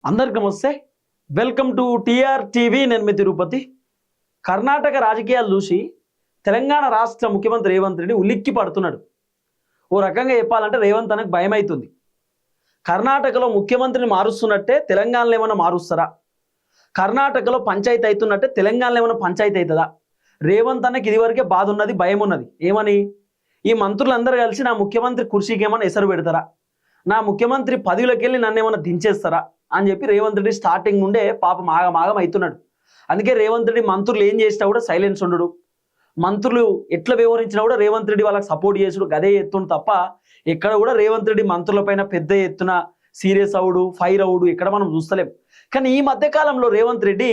అందరికి నమస్తే. Welcome to TR TV. నేను మీ తిరుపతి. కర్ణాటక రాజకీయాలు చూసి తెలంగాణ రాష్ట్ర ముఖ్యమంత్రి రేవంత్ రెడ్డి ఉలిక్కి పడుతున్నాడు. ఓ రకంగా చెప్పాలంటే రేవంత్ అనకు భయం అవుతుంది. కర్ణాటకలో ముఖ్యమంత్రిని మారుస్తున్నట్టే తెలంగాణలో ఏమైనా మారుస్తారా? కర్ణాటకలో పంచాయతీ అవుతున్నట్టే తెలంగాణలో ఏమైనా పంచాయతీ అవుతుందా? రేవంత్ అన్నకి ఇదివరకే బాధ ఉన్నది, భయం ఉన్నది. ఏమని? ఈ మంత్రులందరూ కలిసి నా ముఖ్యమంత్రి కుర్చీకి ఏమైనా ఎసరు పెడతారా, నా ముఖ్యమంత్రి పదవిలోకి వెళ్ళి నన్ను ఏమైనా దించేస్తారా అని చెప్పి రేవంత్ రెడ్డి స్టార్టింగ్ నుండే పాపం ఆగమాగం అవుతున్నాడు. అందుకే రేవంత్ రెడ్డి మంత్రులు ఏం చేసినా కూడా సైలెన్స్ ఉండడు, మంత్రులు ఎట్లా వివరించినా కూడా రేవంత్ రెడ్డి వాళ్ళకి సపోర్ట్ చేసుడు గదే ఎత్తును తప్ప ఎక్కడ కూడా రేవంత్ రెడ్డి మంత్రులపైన పెద్ద ఎత్తున సీరియస్ అవుడు, ఫైర్ అవుడు ఎక్కడ మనం చూస్తలేం. కానీ ఈ మధ్యకాలంలో రేవంత్ రెడ్డి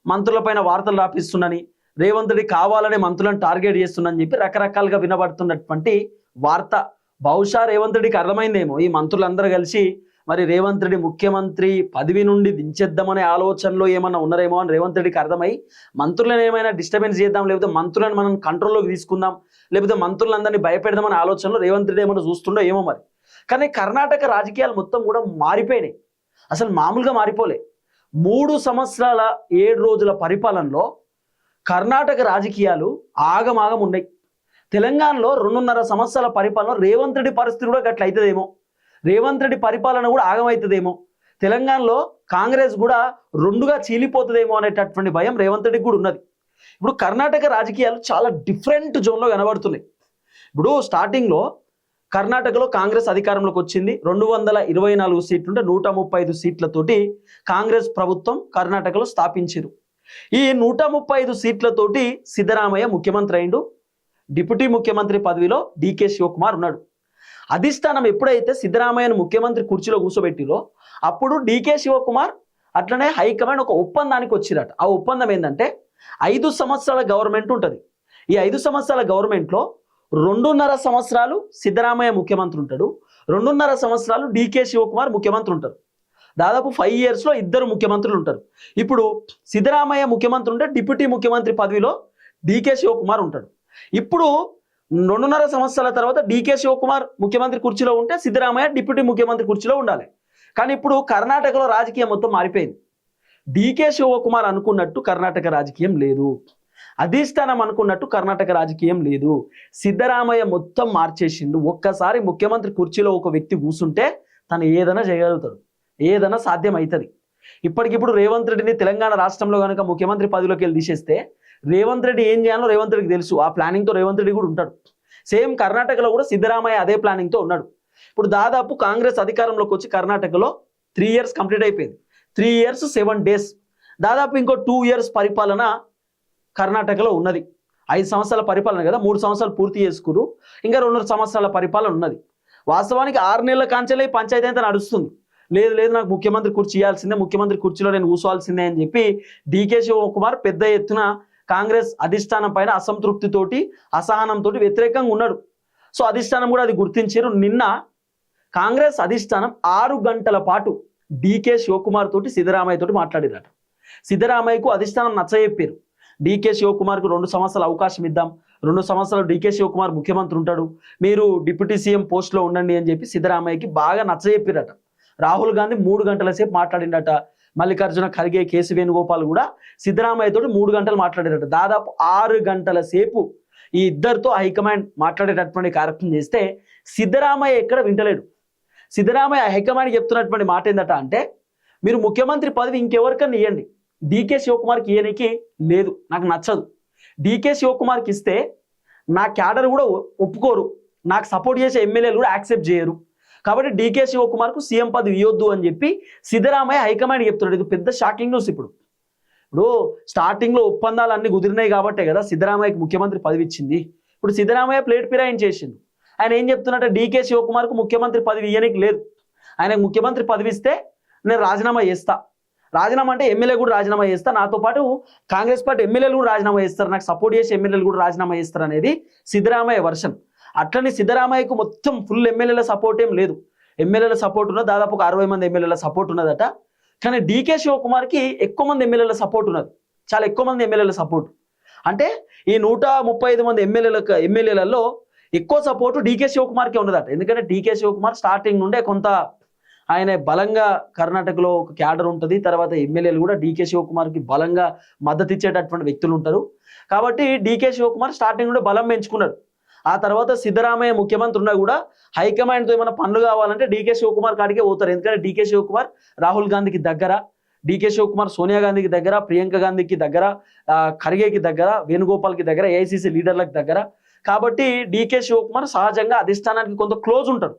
మంత్రులపైన వార్తలు రాపిస్తుండని, రేవంత్ రెడ్డి కావాలనే మంత్రులను టార్గెట్ చేస్తుందని చెప్పి రకరకాలుగా వినబడుతున్నటువంటి వార్త. బహుశా రేవంత్ రెడ్డికి అర్థమైందేమో ఈ మంత్రులందరూ కలిసి మరి రేవంత్ రెడ్డి ముఖ్యమంత్రి పదవి నుండి దించేద్దామనే ఆలోచనలో ఏమన్నా ఉన్నారేమో అని రేవంత్ రెడ్డికి అర్థమై మంత్రులను ఏమైనా డిస్టర్బెన్స్ చేద్దాం, లేకపోతే మంత్రులను మనం కంట్రోల్లోకి తీసుకుందాం, లేకపోతే మంత్రులందరినీ భయపెడదామనే ఆలోచనలో రేవంత్ రెడ్డి ఏమైనా చూస్తుండో ఏమో మరి. కానీ కర్ణాటక రాజకీయాలు మొత్తం కూడా మారిపోయినాయి. అసలు మామూలుగా మారిపోలే. 3 సంవత్సరాల 7 రోజుల పరిపాలనలో కర్ణాటక రాజకీయాలు ఆగమాగం ఉన్నాయి. తెలంగాణలో 2.5 సంవత్సరాల పరిపాలన రేవంత్ రెడ్డి పరిస్థితి కూడా గట్ల అవుతుందేమో, రేవంత్ రెడ్డి పరిపాలన కూడా ఆగమవుతుందేమో, తెలంగాణలో కాంగ్రెస్ కూడా 2గా చీలిపోతుందేమో అనేటటువంటి భయం రేవంత్ రెడ్డికి కూడా ఉన్నది. ఇప్పుడు కర్ణాటక రాజకీయాలు చాలా డిఫరెంట్ జోన్లో కనబడుతున్నాయి. ఇప్పుడు స్టార్టింగ్లో కర్ణాటకలో కాంగ్రెస్ అధికారంలోకి వచ్చింది. 224 సీట్లుంటే 135 సీట్లతోటి కాంగ్రెస్ ప్రభుత్వం కర్ణాటకలో స్థాపించారు. ఈ 135 సీట్లతోటి సిద్ధరామయ్య ముఖ్యమంత్రి అయిండు. డిప్యూటీ ముఖ్యమంత్రి పదవిలో డికే శివకుమార్ ఉన్నాడు. అధిష్టానం ఎప్పుడైతే సిద్ధరామయ్యను ముఖ్యమంత్రి కుర్చీలో కూర్చోబెట్టిలో అప్పుడు డికే శివకుమార్ అట్లనే హైకమాండ్ ఒక ఒప్పందానికి వచ్చిరట. ఆ ఒప్పందం ఏంటంటే 5 సంవత్సరాల గవర్నమెంట్ ఉంటుంది. ఈ 5 సంవత్సరాల గవర్నమెంట్లో 2.5 సంవత్సరాలు సిద్ధరామయ్య ముఖ్యమంత్రి ఉంటాడు, 2.5 సంవత్సరాలు డికే శివకుమార్ ముఖ్యమంత్రి ఉంటారు. దాదాపు 5 ఇయర్స్లో 2 ముఖ్యమంత్రులు ఉంటారు. ఇప్పుడు సిద్ధరామయ్య ముఖ్యమంత్రి ఉంటే డిప్యూటీ ముఖ్యమంత్రి పదవిలో డికే శివకుమార్ ఉంటాడు. ఇప్పుడు 2.5 సంవత్సరాల తర్వాత డికే శివకుమార్ ముఖ్యమంత్రి కుర్చీలో ఉంటే సిద్ధరామయ్య డిప్యూటీ ముఖ్యమంత్రి కుర్చీలో ఉండాలి. కానీ ఇప్పుడు కర్ణాటకలో రాజకీయం మొత్తం మారిపోయింది. డికే శివకుమార్ అనుకున్నట్టు కర్ణాటక రాజకీయం లేదు, అధిష్టానం అనుకున్నట్టు కర్ణాటక రాజకీయం లేదు. సిద్ధరామయ్య మొత్తం మార్చేసిండు. ఒక్కసారి ముఖ్యమంత్రి కుర్చీలో ఒక వ్యక్తి కూర్చుంటే తను ఏదైనా చేయగలుగుతాడు, ఏదైనా సాధ్యం అవుతుంది. ఇప్పటికిప్పుడు రేవంత్ రెడ్డిని తెలంగాణ రాష్ట్రంలో కనుక ముఖ్యమంత్రి పదవిలోకి వెళ్ళి తీసేస్తే రేవంత్ రెడ్డి ఏం చేయాలో రేవంత్ రెడ్డికి తెలుసు. ఆ ప్లానింగ్తో రేవంత్ రెడ్డి కూడా ఉంటాడు. సేమ్ కర్ణాటకలో కూడా సిద్ధరామయ్య అదే ప్లానింగ్తో ఉన్నాడు. ఇప్పుడు దాదాపు కాంగ్రెస్ అధికారంలోకి వచ్చి కర్ణాటకలో 3 ఇయర్స్ కంప్లీట్ అయిపోయింది. 3 ఇయర్స్ 7 డేస్. దాదాపు ఇంకో 2 ఇయర్స్ పరిపాలన కర్ణాటకలో ఉన్నది. 5 సంవత్సరాల పరిపాలన కదా, 3 సంవత్సరాలు పూర్తి చేసుకురు, ఇంకా 2 సంవత్సరాల పరిపాలన ఉన్నది. వాస్తవానికి 6 నెలల కాంచెలే పంచాయతీ అంతా నడుస్తుంది. లేదు నాకు ముఖ్యమంత్రి కుర్చీ ఇవ్వాల్సిందే, ముఖ్యమంత్రి కుర్చీలో నేను కూర్చోవాల్సిందే అని చెప్పి డికే శివకుమార్ పెద్ద ఎత్తున కాంగ్రెస్ అధిష్టానం పైన అసంతృప్తితోటి, అసహనంతో వ్యతిరేకంగా ఉన్నాడు. సో అధిష్టానం కూడా అది గుర్తించారు. నిన్న కాంగ్రెస్ అధిష్టానం 6 గంటల పాటు డికే శివకుమార్ తోటి సిద్ధరామయ్య తోటి మాట్లాడారట. సిద్ధరామయ్యకు అధిష్టానం నచ్చజెప్పారు. డికే శివకుమార్కు 2 సంవత్సరాల అవకాశం ఇద్దాం, 2 సంవత్సరాలు డికే శివకుమార్ ముఖ్యమంత్రి ఉంటాడు, మీరు డిప్యూటీ సీఎం పోస్ట్లో ఉండండి అని చెప్పి సిద్ధరామయ్యకి బాగా నచ్చజెప్పారట. రాహుల్ గాంధీ 3 గంటల సేపు మాట్లాడిండట. మల్లికార్జున ఖర్గే, కేసీ వేణుగోపాల్ కూడా సిద్ధరామయ్యతో 3 గంటలు మాట్లాడారట. దాదాపు 6 గంటల సేపు ఈ ఇద్దరితో హైకమాండ్ మాట్లాడేటటువంటి కార్యక్రమం చేస్తే సిద్ధరామయ్య ఎక్కడ వింటలేడు. సిద్ధరామయ్య హైకమాండ్ చెప్తున్నటువంటి మాట ఏందట అంటే, మీరు ముఖ్యమంత్రి పదవి ఇంకెవరికన్నా ఇవ్వండి, డికే శివకుమార్కి ఇవ్వడానికి లేదు, నాకు నచ్చదు. డికే శివకుమార్కి ఇస్తే నా క్యాడర్ కూడా ఒప్పుకోరు, నాకు సపోర్ట్ చేసే ఎమ్మెల్యేలు కూడా యాక్సెప్ట్ చేయరు, కాబట్టి డికే శివకుమార్కు సీఎం పదవి ఇవ్వద్దు అని చెప్పి సిద్ధరామయ్య హైకమాండ్ చెప్తున్నాడు. ఇది పెద్ద షాకింగ్ న్యూస్. ఇప్పుడు స్టార్టింగ్లో ఒప్పందాలు అన్ని కుదిరినాయి కాబట్టే కదా సిద్ధరామయ్యకి ముఖ్యమంత్రి పదవి ఇచ్చింది. ఇప్పుడు సిద్ధరామయ్య ప్లేట్ ఫిరాయింగ్ చేసిండు. ఆయన ఏం చెప్తున్నట్టే డికే శివకుమార్కు ముఖ్యమంత్రి పదవి ఇవ్వడానికి లేదు, ఆయనకు ముఖ్యమంత్రి పదవి ఇస్తే నేను రాజీనామా చేస్తా, రాజీనామా అంటే ఎమ్మెల్యే కూడా రాజీనామా చేస్తా, నాతో పాటు కాంగ్రెస్ పార్టీ ఎమ్మెల్యేలు కూడా రాజీనామా చేస్తారు, నాకు సపోర్ట్ చేసే ఎమ్మెల్యేలు కూడా రాజీనామా చేస్తారు అనేది సిద్ధరామయ్య వర్షన్. అట్లని సిద్ధరామయ్యకు మొత్తం ఫుల్ ఎమ్మెల్యేల సపోర్ట్ ఏం లేదు, ఎమ్మెల్యేల సపోర్ట్ ఉన్నది, దాదాపు ఒక 60 మంది ఎమ్మెల్యేల సపోర్ట్ ఉన్నదట. కానీ డికే శివకుమార్కి ఎక్కువ మంది ఎమ్మెల్యేల సపోర్ట్ ఉన్నది, చాలా ఎక్కువ మంది ఎమ్మెల్యేల సపోర్ట్. అంటే ఈ 135 మంది ఎమ్మెల్యేలలో ఎక్కువ సపోర్టు డికే శివకుమార్కే ఉన్నదట. ఎందుకంటే డికే శివకుమార్ స్టార్టింగ్ నుండే కొంత ఆయన బలంగా కర్ణాటకలో ఒక క్యాడర్ ఉంటుంది. తర్వాత ఎమ్మెల్యేలు కూడా డీకే శివకుమార్కి బలంగా మద్దతు ఇచ్చేటటువంటి వ్యక్తులు ఉంటారు. కాబట్టి డీకే శివకుమార్ స్టార్టింగ్ నుండి బలం పెంచుకున్నాడు. ఆ తర్వాత సిద్ధరామయ్య ముఖ్యమంత్రి ఉన్నా కూడా హైకమాండ్తో ఏమైనా పనులు కావాలంటే డీకే శివకుమార్ కాడికే పోతారు. ఎందుకంటే డీకే శివకుమార్ రాహుల్ గాంధీకి దగ్గర, డీకే శివకుమార్ సోనియా గాంధీకి దగ్గర, ప్రియాంక గాంధీకి దగ్గర, ఖర్గేకి దగ్గర, వేణుగోపాల్కి దగ్గర, ఏఐసిసి లీడర్లకు దగ్గర. కాబట్టి డీకే శివకుమార్ సహజంగా అధిష్టానానికి కొంత క్లోజ్ ఉంటాడు.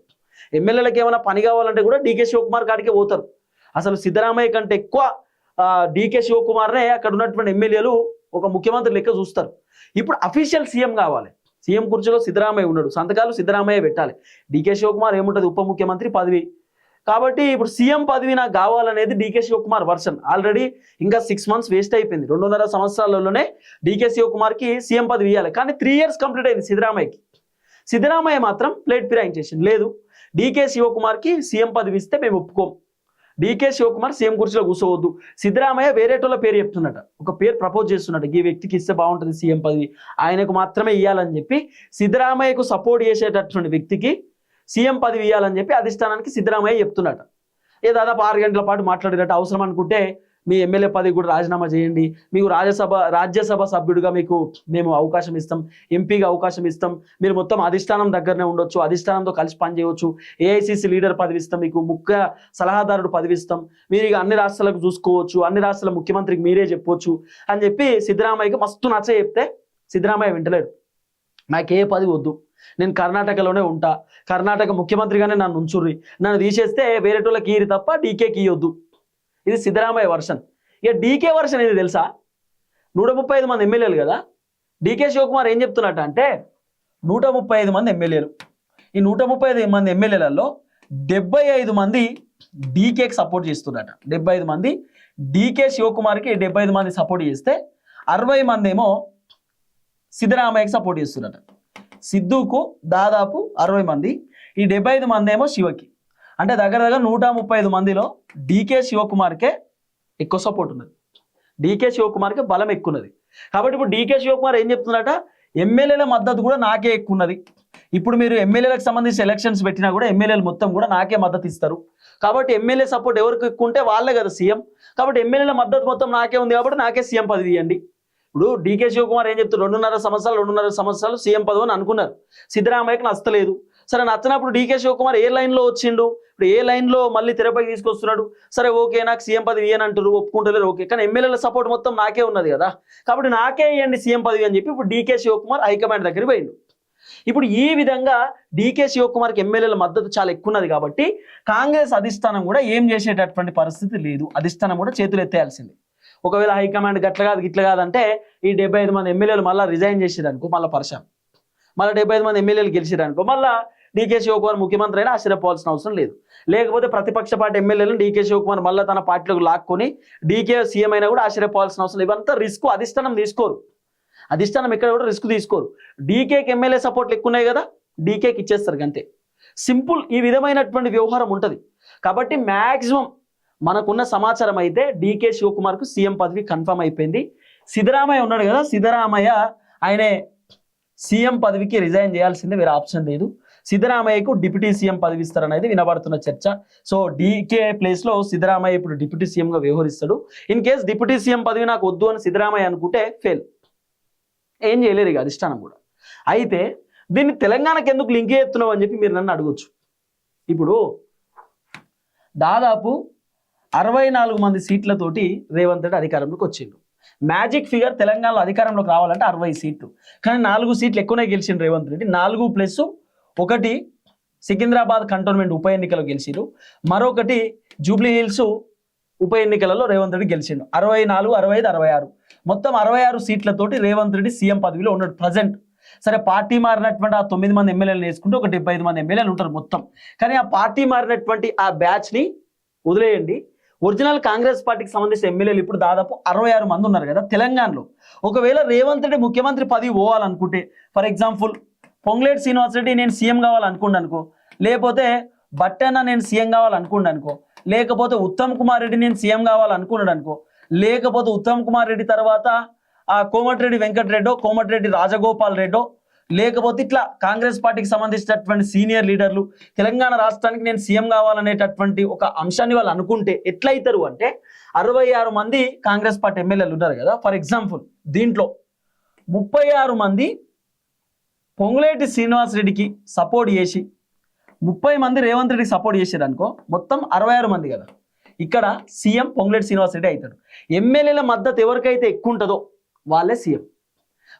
ఎమ్మెల్యేలకు ఏమైనా పని కావాలంటే కూడా డీకే శివకుమార్ కాడికే పోతారు. అసలు సిద్ధరామయ్య కంటే ఎక్కువ డీకే శివకుమార్నే అక్కడ ఉన్నటువంటి ఎమ్మెల్యేలు ఒక ముఖ్యమంత్రి లెక్క చూస్తారు. ఇప్పుడు అఫీషియల్ సీఎం కావాలి. సీఎం కుర్చీలో సిద్ధరామయ్య ఉన్నాడు, సంతకాలు సిద్ధరామయ్య పెట్టాలి. డీకే శివకుమార్ ఏముంటుంది, ఉప ముఖ్యమంత్రి పదవి. కాబట్టి ఇప్పుడు సీఎం పదవి నాకు కావాలనేది డీకే శివకుమార్ వర్షన్. ఆల్రెడీ ఇంకా 6 months వేస్ట్ అయిపోయింది. 2.5 సంవత్సరాలలోనే డీకే శివకుమార్కి సీఎం పదవి ఇవ్వాలి. కానీ 3 years కంప్లీట్ అయింది సిద్ధరామయ్యకి. సిద్ధరామయ్య మాత్రం ప్లేట్ ఫిరాయించేసింది. లేదు, డీకే శివకుమార్కి సీఎం పదవి ఇస్తే మేము ఒప్పుకోం, డీకే శివకుమార్ సీఎం కుర్చీలో కూర్చోవద్దు. సిద్ధరామయ్య వేరేటోళ్ళ పేరు చెప్తున్నట, ఒక పేరు ప్రపోజ్ చేస్తున్నట్టు, ఈ వ్యక్తికి ఇస్తే బాగుంటుంది సీఎం పదవి, ఆయనకు మాత్రమే ఇవ్వాలని చెప్పి సిద్ధరామయ్యకు సపోర్ట్ చేసేటటువంటి వ్యక్తికి సీఎం పదవి ఇవ్వాలని చెప్పి అధిష్టానానికి సిద్ధరామయ్య చెప్తున్నట. దాదాపు 6 గంటల పాటు మాట్లాడినట్టు. అవసరం అనుకుంటే మీ ఎమ్మెల్యే పదవి కూడా రాజీనామా చేయండి, మీకు రాజ్యసభ సభ్యుడిగా మీకు మేము అవకాశం ఇస్తాం, ఎంపీగా అవకాశం ఇస్తాం, మీరు మొత్తం అధిష్టానం దగ్గరనే ఉండొచ్చు, అధిష్టానంతో కలిసి పనిచేయవచ్చు, ఏఐసిసి లీడర్ పదవి ఇస్తాం, మీకు ముఖ్య సలహాదారుడు పదవి ఇస్తాం, మీరు ఇక అన్ని రాష్ట్రాలకు చూసుకోవచ్చు, అన్ని రాష్ట్రాల ముఖ్యమంత్రికి మీరే చెప్పొచ్చు అని చెప్పి సిద్ధరామయ్యకి మస్తు నచ్చ చెప్తే సిద్ధరామయ్య వింటలేడు. నాకే పదవి వద్దు, నేను కర్ణాటకలోనే ఉంటా, కర్ణాటక ముఖ్యమంత్రిగానే నన్ను ఉంచుర్రి, నన్ను తీసేస్తే వేరేటోళ్ళకి ఈరి తప్ప డీకేకి ఇవ్వద్దు. ఇది సిద్ధరామయ్య వర్షన్. ఇక డీకే వర్షన్ ఏది తెలుసా? 135 మంది ఎమ్మెల్యేలు కదా. డీకే శివకుమార్ ఏం చెప్తున్నట్టు అంటే 135 మంది ఎమ్మెల్యేలు, ఈ 135 మంది ఎమ్మెల్యేలలో 75 మంది డీకేకి సపోర్ట్ చేస్తున్నట. 75 మంది డీకే శివకుమార్కి 75 మంది సపోర్ట్ చేస్తే 60 మంది ఏమో సిద్ధరామయ్యకి సపోర్ట్ చేస్తున్నట. సిద్ధుకు దాదాపు 60 మంది, ఈ 75 మంది ఏమో శివకి. అంటే దగ్గర 135 మందిలో డీకే శివకుమార్కే ఎక్కువ సపోర్ట్ ఉన్నది, డీకే శివకుమార్కే బలం ఎక్కువ ఉన్నది. కాబట్టి ఇప్పుడు డీకే శివకుమార్ ఏం చెప్తున్నట, ఎమ్మెల్యేల మద్దతు కూడా నాకే ఎక్కువ ఉన్నది. ఇప్పుడు మీరు ఎమ్మెల్యేలకు సంబంధించి ఎలక్షన్స్ పెట్టినా కూడా ఎమ్మెల్యేలు మొత్తం కూడా నాకే మద్దతు ఇస్తారు. కాబట్టి ఎమ్మెల్యే సపోర్ట్ ఎవరికి ఎక్కువ ఉంటే వాళ్ళే కదా సీఎం. కాబట్టి ఎమ్మెల్యేల మద్దతు మొత్తం నాకే ఉంది కాబట్టి నాకే సీఎం పదవి ఇవ్వండి. ఇప్పుడు డీకే శివకుమార్ ఏం చెప్తారు, 2.5 సంవత్సరాలు సీఎం పదవి అని అనుకున్నారు. సిద్ధరామయ్యకి నచ్చలేదు. సరే నచ్చినప్పుడు డీకే శివకుమార్ ఏ లైన్లో వచ్చిండు, ఇప్పుడు ఏ లైన్లో మళ్ళీ తెరపైకి తీసుకొస్తున్నాడు. సరే ఓకే, నాకు సీఎం పదవి ఇవ్వని అంటారు, ఒప్పుకుంటలేరు, ఓకే, కానీ ఎమ్మెల్యేల సపోర్ట్ మొత్తం నాకే ఉన్నది కదా, కాబట్టి నాకే ఇవ్వండి సీఎం పదవి అని చెప్పి ఇప్పుడు డీకే శివకుమార్ హైకమాండ్ దగ్గరికి పోయిండు. ఇప్పుడు ఈ విధంగా డీకే శివకుమార్కి ఎమ్మెల్యేల మద్దతు చాలా ఎక్కువ ఉన్నది. కాబట్టి కాంగ్రెస్ అధిష్టానం కూడా ఏం చేసేటటువంటి పరిస్థితి లేదు, అధిష్టానం కూడా చేతులు ఎత్తేయాల్సింది. ఒకవేళ హైకమాండ్ గట్ల కాదు గిట్ల కాదంటే ఈ 75 మంది ఎమ్మెల్యేలు మళ్ళీ రిజైన్ చేసేదనుకో, మళ్ళీ పరిశ్రమ మళ్ళీ 75 మంది ఎమ్మెల్యేలు గెలిచిరనుకో, మళ్ళీ డీకే శివకుమార్ ముఖ్యమంత్రి అయినా ఆశ్చర్యపోవాల్సిన అవసరం లేదు. లేకపోతే ప్రతిపక్ష పార్టీ ఎమ్మెల్యేలను డీకే శివకుమార్ మళ్ళీ తన పార్టీలోకి లాక్కొని డీకే సీఎం అయినా కూడా ఆశ్చర్యపోవాల్సిన అవసరం లేదు. ఇవంతా రిస్క్ అధిష్టానం తీసుకోరు, అధిష్టానం ఎక్కడ కూడా రిస్క్ తీసుకోరు. డీకేకి ఎమ్మెల్యే సపోర్ట్లు ఎక్కువ ఉన్నాయి కదా, డీకేకి ఇచ్చేస్తారు అంతే, సింపుల్. ఈ విధమైనటువంటి వ్యవహారం ఉంటుంది. కాబట్టి మ్యాక్సిమం మనకున్న సమాచారం అయితే డీకే శివకుమార్కు సీఎం పదవి కన్ఫర్మ్ అయిపోయింది. సిద్ధరామయ్య ఉన్నాడు కదా, సిద్ధరామయ్య ఆయనే సీఎం పదవికి రిజైన్ చేయాల్సిందే, వేరే ఆప్షన్ లేదు. సిద్ధరామయ్యకు డిప్యూటీ సీఎం పదవి ఇస్తారనేది వినబడుతున్న చర్చ. సో డీకే ప్లేస్లో సిద్ధరామయ్య ఇప్పుడు డిప్యూటీ సీఎంగా వ్యవహరిస్తాడు. ఇన్ కేస్ డిప్యూటీ సీఎం పదవి నాకు వద్దు అని సిద్ధరామయ్య అనుకుంటే ఫెయిల్, ఏం చేయలేరు ఇక అధిష్టానం కూడా. అయితే దీన్ని తెలంగాణకు ఎందుకు లింక్ చేస్తున్నావు అని చెప్పి మీరు నన్ను అడగొచ్చు. ఇప్పుడు దాదాపు 64 మంది సీట్లతోటి రేవంత్ రెడ్డి అధికారంలోకి వచ్చిండు. మ్యాజిక్ ఫిగర్ తెలంగాణలో అధికారంలోకి రావాలంటే 60 సీట్లు, కానీ 4 సీట్లు ఎక్కువనే గెలిచిండు రేవంత్ రెడ్డి. 4+1 సికింద్రాబాద్ కంటోన్మెంట్ ఉప ఎన్నికలో గెలిచిండు, మరొకటి జూబ్లీ హిల్స్ ఉప ఎన్నికలలో రేవంత్ రెడ్డి గెలిచిండు. 64, 65, 66 మొత్తం 66 సీట్లతోటి రేవంత్ రెడ్డి సీఎం పదవిలో ఉన్నాడు ప్రజెంట్. సరే పార్టీ మారినటువంటి ఆ 9 మంది ఎమ్మెల్యేలు వేసుకుంటే ఒక 75 మంది ఎమ్మెల్యేలు ఉంటారు మొత్తం. కానీ ఆ పార్టీ మారినటువంటి ఆ బ్యాచ్ని వదిలేయండి, ఒరిజినల్ కాంగ్రెస్ పార్టీకి సంబంధించిన ఎమ్మెల్యేలు ఇప్పుడు దాదాపు 66 మంది ఉన్నారు కదా తెలంగాణలో. ఒకవేళ రేవంత్ రెడ్డి ముఖ్యమంత్రి పదవి పోవాలనుకుంటే, ఫర్ ఎగ్జాంపుల్ పొంగులేటి శ్రీనివాస్ రెడ్డి నేను సీఎం కావాలనుకోండి అనుకో, లేకపోతే బట్టన్న నేను సీఎం కావాలనుకోండి అనుకో, లేకపోతే ఉత్తమ్ కుమార్ రెడ్డి నేను సీఎం కావాలనుకున్నాడు అనుకో, లేకపోతే ఉత్తమ్ కుమార్ రెడ్డి తర్వాత కోమటిరెడ్డి వెంకటరెడ్డో, కోమటిరెడ్డి రాజగోపాల్ రెడ్డో, లేకపోతే ఇట్లా కాంగ్రెస్ పార్టీకి సంబంధించినటువంటి సీనియర్ లీడర్లు తెలంగాణ రాష్ట్రానికి నేను సీఎం కావాలనేటటువంటి ఒక అంశాన్ని వాళ్ళు అనుకుంటే ఎట్లయితారు అంటే 66 మంది కాంగ్రెస్ పార్టీ ఎమ్మెల్యేలు ఉన్నారు కదా. ఫర్ ఎగ్జాంపుల్ దీంట్లో 36 మంది పొంగులేటి శ్రీనివాసరెడ్డికి సపోర్ట్ చేసి 30 మంది రేవంత్ రెడ్డికి సపోర్ట్ చేశారు అనుకో, మొత్తం 66 మంది కదా. ఇక్కడ సీఎం పొంగులేటి శ్రీనివాసరెడ్డి అవుతాడు. ఎమ్మెల్యేల మద్దతు ఎవరికైతే ఎక్కువ ఉంటుందో వాళ్ళే సీఎం.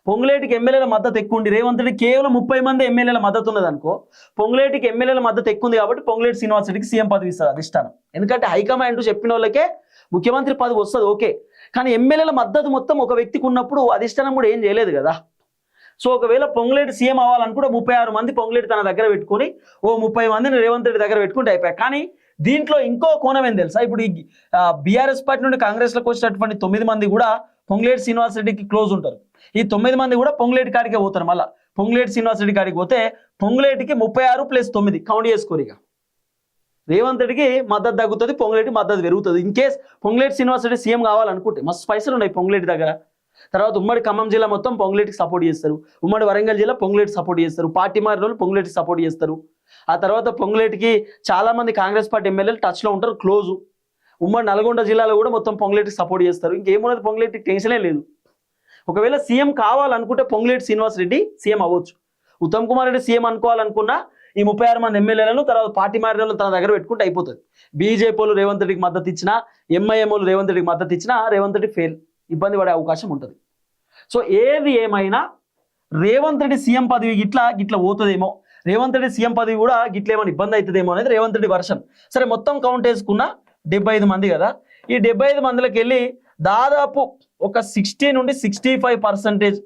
పొంగులేటికి ఎమ్మెల్యేల మద్దతు ఎక్కువ ఉండి రేవంత్ రెడ్డి కేవలం 30 మంది ఎమ్మెల్యేల మద్దతు ఉన్నది అనుకో, పొంగులేటికి ఎమ్మెల్యేల మద్దతు ఎక్కువ ఉంది కాబట్టి పొంగులేటి శ్రీనివాసరెడ్డికి సీఎం పదవి ఇస్తారు అధిష్టానం. ఎందుకంటే హైకమాండ్ చెప్పిన వాళ్ళకే ముఖ్యమంత్రి పదవి వస్తుంది, ఓకే. కానీ ఎమ్మెల్యేల మద్దతు మొత్తం ఒక వ్యక్తికి ఉన్నప్పుడు అధిష్టానం కూడా ఏం చేయలేదు కదా. సో ఒకవేళ పొంగులేటి సీఎం అవ్వాలనుకుంటే 36 మంది పొంగులేటి తన దగ్గర పెట్టుకొని 30 మందిని రేవంత్ రెడ్డి దగ్గర పెట్టుకుంటే అయిపోయాయి. కానీ దీంట్లో ఇంకో కోణం ఏం తెలుసా, ఇప్పుడు ఈ బీఆర్ఎస్ పార్టీ నుండి కాంగ్రెస్లోకి వచ్చినటువంటి 9 మంది కూడా పొంగులేటి శ్రీనివాసరెడ్డికి క్లోజ్ ఉంటారు. ఈ 9 మంది కూడా పొంగులేటి కాడికే పోతారు. మళ్ళీ పొంగులేటి శ్రీనివాసరెడ్డి కాడికి పోతే పొంగులేటికి 36 + 9 కౌంట్ చేసుకోరిగా. రేవంత్ రెడ్డికి మద్దతు తగ్గుతుంది, పొంగులేటి మద్దతు పెరుగుతుంది. In case Ponguleti Srinivasa Reddy CM కావాలనుకుంటే మస్తు పైసలు ఉన్నాయి పొంగులేటి దగ్గర. తర్వాత ఉమ్మడి ఖమ్మం జిల్లా మొత్తం పొంగులేటికి సపోర్ట్ చేస్తారు, ఉమ్మడి వరంగల్ జిల్లా పొంగులేటి సపోర్ట్ చేస్తారు, పార్టీ మారిన వాళ్ళు పొంగులేటికి సపోర్ట్ చేస్తారు. ఆ తర్వాత పొంగులేటికి చాలా మంది కాంగ్రెస్ పార్టీ ఎమ్మెల్యేలు టచ్లో ఉంటారు, క్లోజు. ఉమ్మడి నల్గొండ జిల్లాలో కూడా మొత్తం పొంగులేటికి సపోర్ట్ చేస్తారు. ఇంకేమున్నది, పొంగులేటికి టెన్షనే లేదు. ఒకవేళ సీఎం కావాలనుకుంటే పొంగులేటి శ్రీనివాసరెడ్డి సీఎం అవ్వచ్చు. ఉత్తమ్ కుమార్ రెడ్డి సీఎం అనుకోవాలనుకున్నా ఈ 36 మంది ఎమ్మెల్యేలను తర్వాత పార్టీ మారిన వాళ్ళు తన దగ్గర పెట్టుకుంటే అయిపోతుంది. బీజేపీలు రేవంత్ రెడ్డికి మద్దతు ఇచ్చినా, ఎంఐఎంలు రేవంత్ రెడ్డికి మద్దతు ఇచ్చినా రేవంత్ రెడ్డి ఫెయిల్, ఇబ్బంది పడే అవకాశం ఉంటుంది. సో ఏది ఏమైనా రేవంత్ రెడ్డి సీఎం పదవి గిట్లా పోతుందేమో, రేవంత్ రెడ్డి సీఎం పదవి కూడా గిట్ల ఏమైనా ఇబ్బంది అవుతుందేమో అనేది రేవంత్ రెడ్డి వర్షన్. సరే మొత్తం కౌంట్ వేసుకున్న 75 మంది కదా. ఈ 75 మందిలోకి వెళ్ళి దాదాపు ఒక 60 నుండి 65%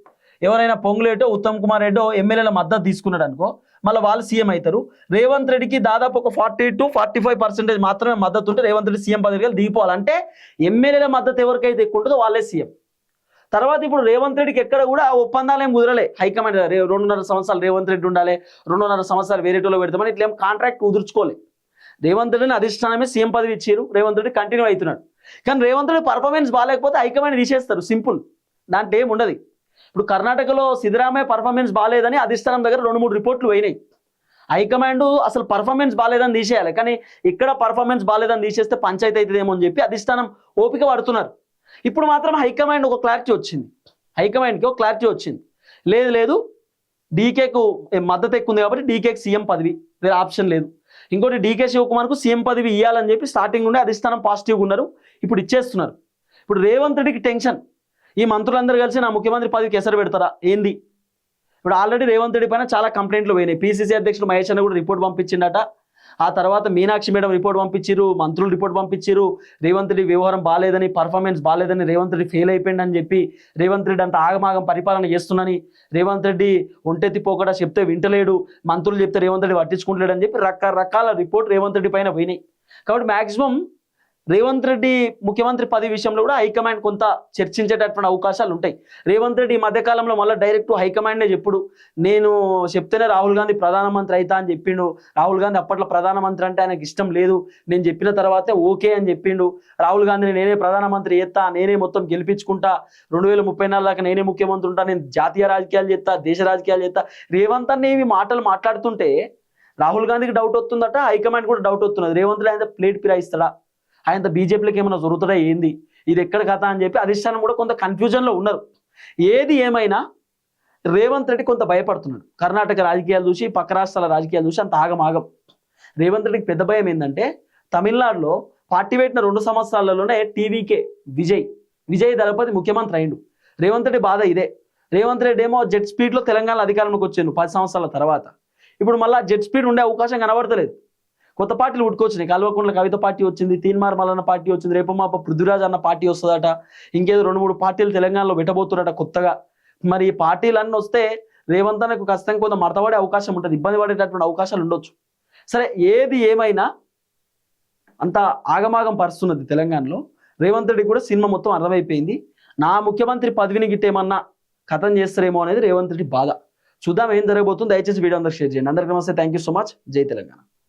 ఎవరైనా పొంగులేటో ఉత్తమ్ కుమార్ రెడ్డో ఎమ్మెల్యేల మద్దతు తీసుకున్నాడు అనుకో, మళ్ళీ వాళ్ళు సీఎం అవుతారు. రేవంత్ రెడ్డికి దాదాపు ఒక 40 to 45% మాత్రమే మద్దతు ఉంటే రేవంత్ రెడ్డి సీఎం పదవికి దిగిపోవాలంటే ఎమ్మెల్యేల మద్దతు ఎవరికైతే ఎక్కువ ఉంటుందో వాళ్ళే సీఎం. తర్వాత ఇప్పుడు రేవంత్ రెడ్డికి ఎక్కడ కూడా ఒప్పందాలు ఏం కుదరలే. హైకమాండ్ 2.5 సంవత్సరాలు రేవంత్ రెడ్డి ఉండాలి, 2.5 సంవత్సరాలు వేరేటోలో పెడతామని ఇట్లా ఏం కాంట్రాక్ట్ కుదుర్చుకోలే. రేవంత్ రెడ్డిని అధిష్టానమే సీఎం పదవి ఇచ్చారు, రేవంత్ రెడ్డి కంటిన్యూ అవుతున్నాడు. కానీ రేవంత్ రెడ్డి పర్ఫార్మెన్స్ బాగాలేకపోతే హైకమాండ్ తీసేస్తారు, సింపుల్, దాంట్లో ఏం ఉండదు. ఇప్పుడు కర్ణాటకలో సిద్ధరామయ్య పర్ఫార్మెన్స్ బాగాలేదని అధిష్టానం దగ్గర 2-3 రిపోర్ట్లు పోయినాయి. హైకమాండ్ అసలు పర్ఫార్మెన్స్ బాగాలేదని తీసేయాలి, కానీ ఇక్కడ పర్ఫార్మెన్స్ బాగాలేదని తీసేస్తే పంచాయతీ అవుతుందేమో అని చెప్పి అధిష్టానం ఓపిక పడుతున్నారు. ఇప్పుడు మాత్రం హైకమాండ్ ఒక క్లారిటీ వచ్చింది, హైకమాండ్కి ఒక క్లారిటీ వచ్చింది, లేదు డీకేకు మద్దతు ఎక్కువ ఉంది కాబట్టి డీకేకి సీఎం పదవి, వేరే ఆప్షన్ లేదు. ఇంకోటి డీకే శివకుమార్కు సీఎం పదవి ఇవ్వాలని చెప్పి స్టార్టింగ్ నుండి అధిష్టానం పాజిటివ్గా ఉన్నారు, ఇప్పుడు ఇచ్చేస్తున్నారు. ఇప్పుడు రేవంత్ రెడ్డికి టెన్షన్, ఈ మంత్రులందరూ కలిసి నా ముఖ్యమంత్రి పదవికి ఎసరు పెడతారా ఏంది. ఇప్పుడు ఆల్రెడీ రేవంత్ రెడ్డి పైన చాలా కంప్లైంట్లు పోయినాయి. పీసీసీ అధ్యక్షుడు మహేష్ అన్న కూడా రిపోర్ట్ పంపించిందట. ఆ తర్వాత మీనాక్షి మేడం రిపోర్ట్ పంపించారు, మంత్రులు రిపోర్ట్ పంపించారు. రేవంత్ రెడ్డి వ్యవహారం బాగాలేదని, పర్ఫార్మెన్స్ బాగాలేదని, రేవంత్ రెడ్డి ఫెయిల్ అయిపోయిందని చెప్పి, రేవంత్ రెడ్డి అంత ఆగమాగం పరిపాలన చేస్తున్నాని, రేవంత్ రెడ్డి ఒంటెత్తి పోకడా చెప్తే వింటలేడు, మంత్రులు చెప్తే రేవంత్ రెడ్డి పట్టించుకుంటలేడు అని చెప్పి రకరకాల రిపోర్ట్ రేవంత్ రెడ్డి పైన పోయినాయి. కాబట్టి మ్యాక్సిమం రేవంత్ రెడ్డి ముఖ్యమంత్రి పదవి విషయంలో కూడా హైకమాండ్ కొంత చర్చించేటటువంటి అవకాశాలు ఉంటాయి. రేవంత్ రెడ్డి ఈ మధ్యకాలంలో మళ్ళీ డైరెక్ట్ హైకమాండే చెప్పుడు, నేను చెప్తేనే రాహుల్ గాంధీ ప్రధానమంత్రి అవుతా అని చెప్పిండు. రాహుల్ గాంధీ అప్పట్లో ప్రధానమంత్రి అంటే ఆయనకు ఇష్టం లేదు, నేను చెప్పిన తర్వాతే ఓకే అని చెప్పిండు. రాహుల్ గాంధీని నేనే ప్రధానమంత్రి చేస్తా, నేనే మొత్తం గెలిపించుకుంటా, 2034 దాకా నేనే ముఖ్యమంత్రి ఉంటా, నేను జాతీయ రాజకీయాలు చేస్తా, దేశ రాజకీయాలు చేస్తా. రేవంత్ అన్న ఇవి మాటలు మాట్లాడుతుంటే రాహుల్ గాంధీకి డౌట్ వస్తుందట, హైకమాండ్ కూడా డౌట్ వస్తున్నది. రేవంత్ రెడ్డి ఆయన ప్లేట్ ఫిరాయిస్తాడా, ఆయన బీజేపీలోకి ఏమైనా జరుగుతుందా ఏంది, ఇది ఎక్కడ కథ అని చెప్పి అధిష్టానం కూడా కొంత కన్ఫ్యూజన్లో ఉన్నారు. ఏది ఏమైనా రేవంత్ రెడ్డి కొంత భయపడుతున్నాడు. కర్ణాటక రాజకీయాలు చూసి, పక్క రాష్ట్రాల రాజకీయాలు చూసి అంత ఆగమాగం. రేవంత్ రెడ్డికి పెద్ద భయం ఏంటంటే తమిళనాడులో పార్టీ పెట్టిన 2 సంవత్సరాలలోనే టీవీకే విజయ్ దళపతి ముఖ్యమంత్రి అయిండు. రేవంత్ రెడ్డి బాధ ఇదే. రేవంత్ రెడ్డి ఏమో జెట్ స్పీడ్లో తెలంగాణ అధికారంలోకి వచ్చాను 10 సంవత్సరాల తర్వాత. ఇప్పుడు మళ్ళీ జెట్ స్పీడ్ ఉండే అవకాశం కనబడతలేదు. కొత్త పార్టీలు ఉట్టుకొచ్చినాయి. కల్వకుంట్ల కవిత పార్టీ వచ్చింది, తీన్మార్ మల్లన్న పార్టీ వచ్చింది, రేపు మాప పృథ్వీరాజ్ అన్న పార్టీ వస్తుందట, ఇంకేదో 2-3 పార్టీలు తెలంగాణలో పెట్టబోతున్నారట కొత్తగా. మరి ఈ పార్టీలన్నీ వస్తే రేవంత్ అన్నకు ఖచ్చితంగా కొంత మడతపడే అవకాశం ఉంటుంది, ఇబ్బంది పడేటటువంటి అవకాశాలు ఉండొచ్చు. సరే ఏది ఏమైనా అంత ఆగమాగం పరుస్తున్నది తెలంగాణలో. రేవంత్ రెడ్డి కూడా సినిమా మొత్తం అర్థమైపోయింది. నా ముఖ్యమంత్రి పదవిని గిట్టేమన్నా కథం చేస్తారేమో అనేది రేవంత్ రెడ్డి బాధ. చూద్దాం ఏం జరగబోతుంది. దయచేసి వీడియో అందరూ షేర్ చేయండి. అందరికీ నమస్తే, థ్యాంక్ యూ సో మచ్. జై తెలంగాణ.